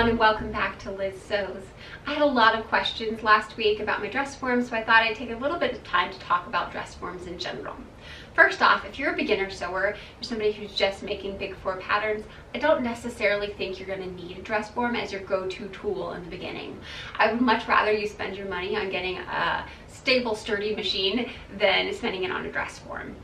everyone, and welcome back to Liz Sews. I had a lot of questions last week about my dress forms, so I thought I'd take a little bit of time to talk about dress forms in general. First off, if you're a beginner sewer, or somebody who's just making big four patterns, I don't necessarily think you're going to need a dress form as your go-to tool in the beginning. I would much rather you spend your money on getting a stable, sturdy machine than spending it on a dress form.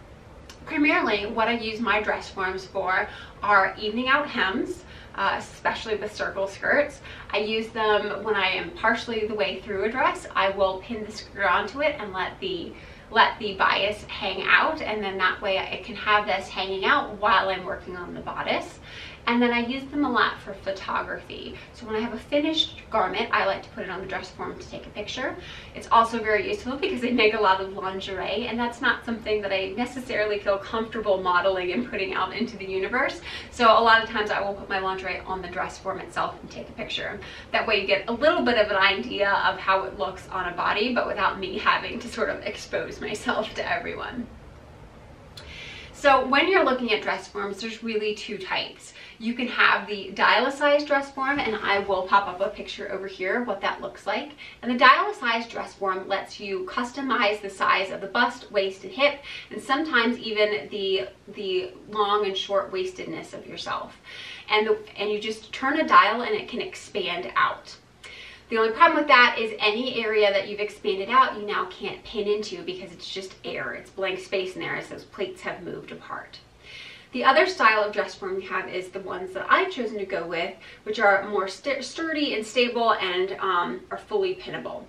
Primarily, what I use my dress forms for are evening out hems, especially with circle skirts. I use them when I am partially the way through a dress. I will pin the skirt onto it and let the bias hang out, and then that way I can have this hanging out while I'm working on the bodice. And then I use them a lot for photography. So when I have a finished garment, I like to put it on the dress form to take a picture. It's also very useful because I make a lot of lingerie, and that's not something that I necessarily feel comfortable modeling and putting out into the universe. So a lot of times I will put my lingerie on the dress form itself and take a picture. That way you get a little bit of an idea of how it looks on a body, but without me having to sort of expose myself to everyone. So when you're looking at dress forms, there's really two types. You can have the dial-a-size dress form, and I will pop up a picture over here what that looks like. And the dial-a-size dress form lets you customize the size of the bust, waist, and hip, and sometimes even the long and short waistedness of yourself. And you just turn a dial and it can expand out. The only problem with that is any area that you've expanded out, you now can't pin into because it's just air. It's blank space in there as those plates have moved apart. The other style of dress form you have is the ones that I've chosen to go with, which are more sturdy and stable and are fully pinnable.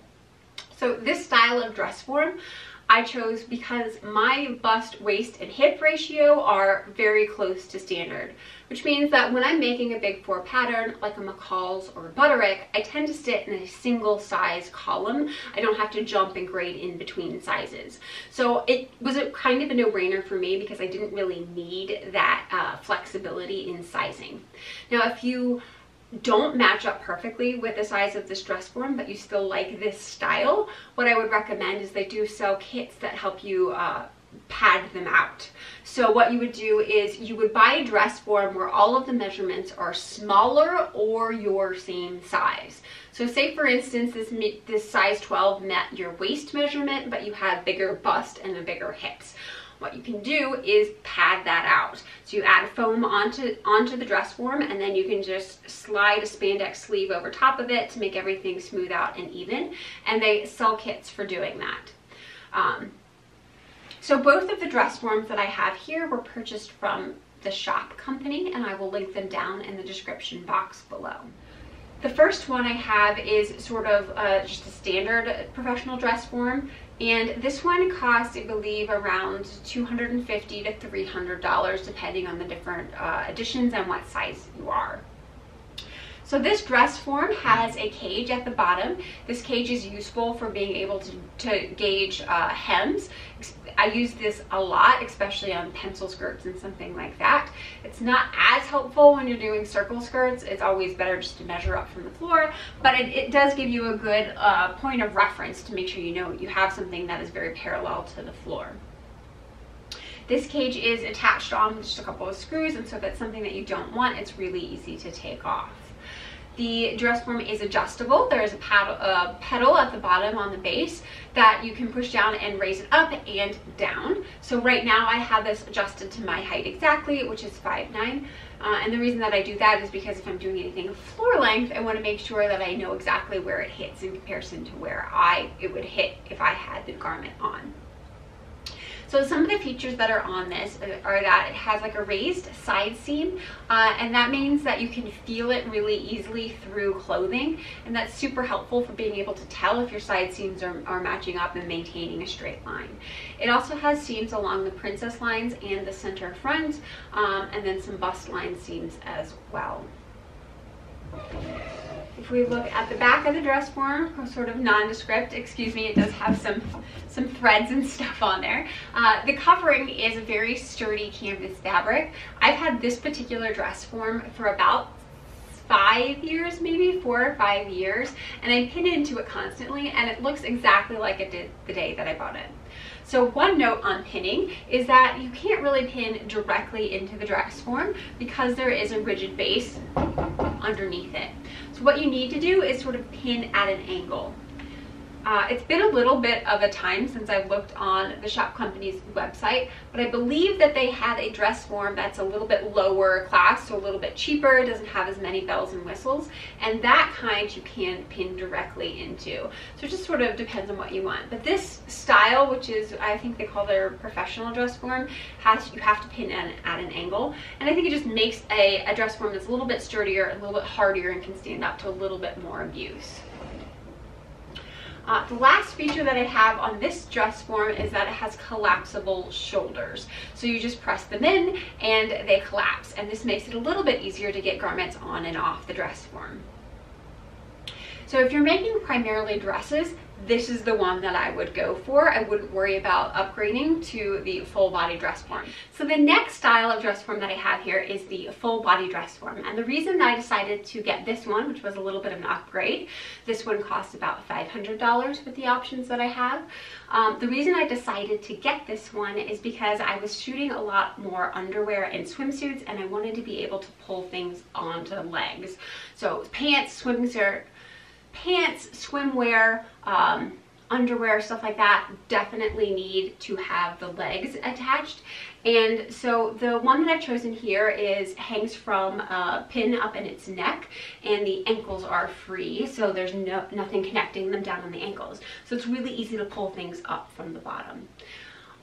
So this style of dress form I chose because my bust, waist, and hip ratio are very close to standard, which means that when I'm making a big four pattern like a McCall's or a Butterick, I tend to sit in a single size column. I don't have to jump and grade in between sizes. So it was a kind of a no-brainer for me because I didn't really need that flexibility in sizing. Now, if you don't match up perfectly with the size of this dress form, but you still like this style, what I would recommend is they do sell kits that help you pad them out. So what you would do is you would buy a dress form where all of the measurements are smaller or your same size. So say for instance this size 12 met your waist measurement, but you have bigger bust and a bigger hips. What you can do is pad that out. So you add foam onto the dress form, and then you can just slide a spandex sleeve over top of it to make everything smooth out and even. And they sell kits for doing that. So both of the dress forms that I have here were purchased from the shop company, and I will link them down in the description box below. The first one I have is sort of just a standard professional dress form, and this one costs, I believe, around $250 to $300 depending on the different editions and what size you are. So this dress form has a cage at the bottom. This cage is useful for being able to gauge hems. I use this a lot, especially on pencil skirts and something like that. It's not as helpful when you're doing circle skirts. It's always better just to measure up from the floor, but it does give you a good point of reference to make sure you know you have something that is very parallel to the floor. This cage is attached on with just a couple of screws, and so if it's something that you don't want, it's really easy to take off. The dress form is adjustable. There is a pedal at the bottom on the base that you can push down and raise it up and down. So right now I have this adjusted to my height exactly, which is 5'9". And the reason that I do that is because if I'm doing anything of floor length, I want to make sure that I know exactly where it hits in comparison to where it would hit if I had the garment on. So some of the features that are on this are that it has like a raised side seam, and that means that you can feel it really easily through clothing, and that's super helpful for being able to tell if your side seams are matching up and maintaining a straight line. It also has seams along the princess lines and the center front, and then some bust line seams as well. If we look at the back of the dress form, sort of nondescript, excuse me, it does have some threads and stuff on there. The covering is a very sturdy canvas fabric. I've had this particular dress form for about 5 years, maybe 4 or 5 years, and I pin into it constantly, and it looks exactly like it did the day that I bought it. So one note on pinning is that you can't really pin directly into the dress form because there is a rigid base underneath it. So what you need to do is sort of pin at an angle. It's been a little bit of a time since I looked on the shop company's website, but I believe that they have a dress form that's a little bit lower class, so a little bit cheaper, doesn't have as many bells and whistles, and that kind you can pin directly into. So it just sort of depends on what you want. But this style, which is, I think they call their professional dress form, you have to pin at an angle, and I think it just makes a dress form that's a little bit sturdier, a little bit hardier, and can stand up to a little bit more abuse. The last feature that I have on this dress form is that it has collapsible shoulders. So you just press them in and they collapse, and this makes it a little bit easier to get garments on and off the dress form. So if you're making primarily dresses, this is the one that I would go for. I wouldn't worry about upgrading to the full body dress form. So the next style of dress form that I have here is the full body dress form. And the reason that I decided to get this one, which was a little bit of an upgrade, this one costs about $500 with the options that I have. The reason I decided to get this one is because I was shooting a lot more underwear and swimsuits, and I wanted to be able to pull things onto the legs. So pants, swimwear, underwear, stuff like that definitely need to have the legs attached. And so the one that I've chosen here hangs from a pin up in its neck, and the ankles are free, so there's nothing connecting them down on the ankles. So it's really easy to pull things up from the bottom.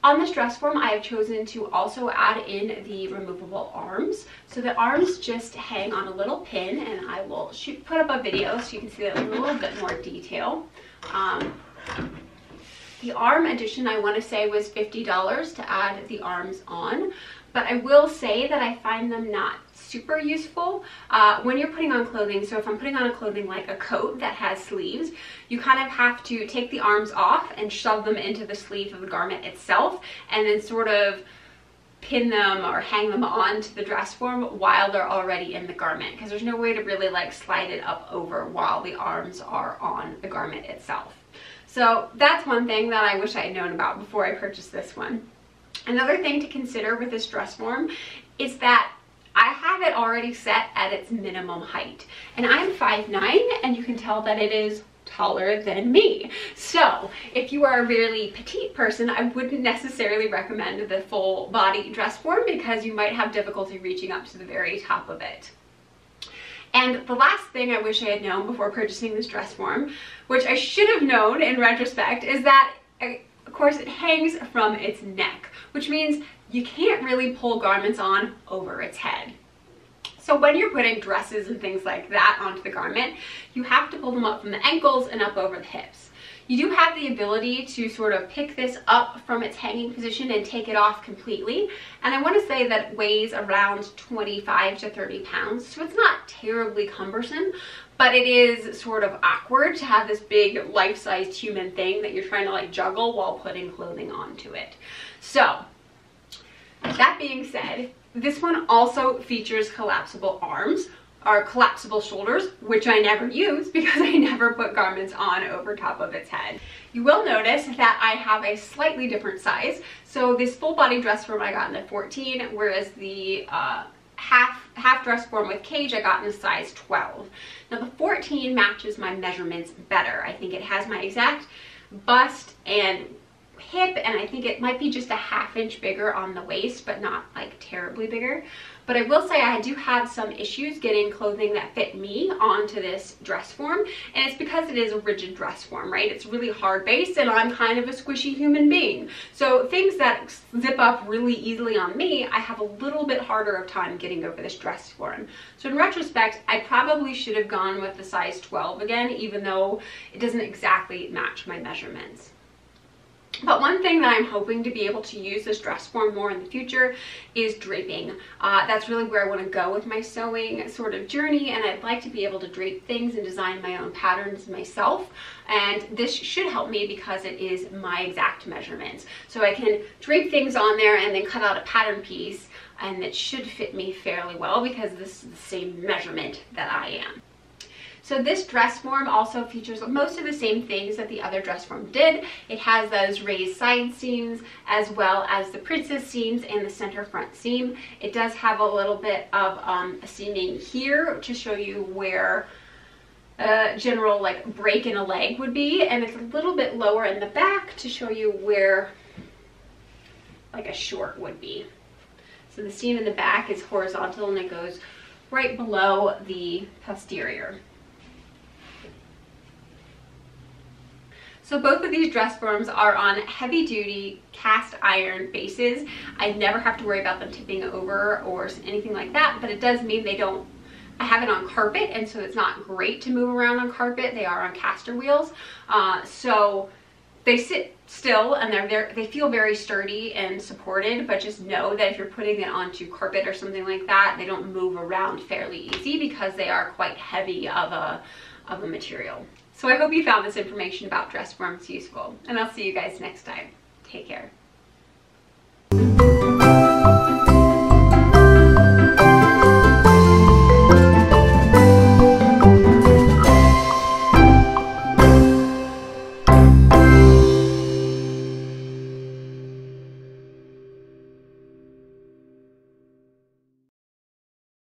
On this dress form, I have chosen to also add in the removable arms. So the arms just hang on a little pin, and I will put up a video so you can see that in a little bit more detail. The arm addition, I want to say, was $50 to add the arms on, but I will say that I find them not super useful when you're putting on clothing. So if I'm putting on a clothing like a coat that has sleeves, you kind of have to take the arms off and shove them into the sleeve of the garment itself, and then sort of pin them or hang them onto the dress form while they're already in the garment, because there's no way to really like slide it up over while the arms are on the garment itself. So that's one thing that I wish I had known about before I purchased this one. Another thing to consider with this dress form is that I have it already set at its minimum height, and I'm 5'9", and you can tell that it is taller than me. So if you are a really petite person, I wouldn't necessarily recommend the full body dress form because you might have difficulty reaching up to the very top of it. And the last thing I wish I had known before purchasing this dress form, which I should have known in retrospect, is that of course it hangs from its neck, which means you can't really pull garments on over its head. So when you're putting dresses and things like that onto the garment, you have to pull them up from the ankles and up over the hips. You do have the ability to sort of pick this up from its hanging position and take it off completely. And I want to say that it weighs around 25 to 30 pounds. So it's not terribly cumbersome, but it is sort of awkward to have this big life-sized human thing that you're trying to like juggle while putting clothing onto it. So that being said, this one also features collapsible arms, or collapsible shoulders, which I never use because I never put garments on over top of its head. You will notice that I have a slightly different size. So this full body dress form I got in a 14, whereas the half dress form with Cage I got in a size 12. Now the 14 matches my measurements better. I think it has my exact bust and hip, and I think it might be just a ½ inch bigger on the waist, but not like terribly bigger. But I will say I do have some issues getting clothing that fit me onto this dress form, and it's because it is a rigid dress form, right? It's really hard based, and I'm kind of a squishy human being. So things that zip up really easily on me, I have a little bit harder of time getting over this dress form. So in retrospect, I probably should have gone with the size 12 again, even though it doesn't exactly match my measurements. But one thing that I'm hoping to be able to use this dress form more in the future is draping. That's really where I want to go with my sewing sort of journey, and I'd like to be able to drape things and design my own patterns myself. And this should help me because it is my exact measurements. So I can drape things on there and then cut out a pattern piece, and it should fit me fairly well because this is the same measurement that I am. So this dress form also features most of the same things that the other dress form did. It has those raised side seams as well as the princess seams and the center front seam. It does have a little bit of a seaming here to show you where general like break in a leg would be, and it's a little bit lower in the back to show you where like a short would be. So the seam in the back is horizontal and it goes right below the posterior. So both of these dress forms are on heavy duty cast iron bases. I never have to worry about them tipping over or anything like that, but it does mean I have it on carpet, and so it's not great to move around on carpet. They are on caster wheels. So they sit still and they feel very sturdy and supported, but just know that if you're putting it onto carpet or something like that, they don't move around fairly easy because they are quite heavy of a material. So I hope you found this information about dress forms useful, and I'll see you guys next time. Take care.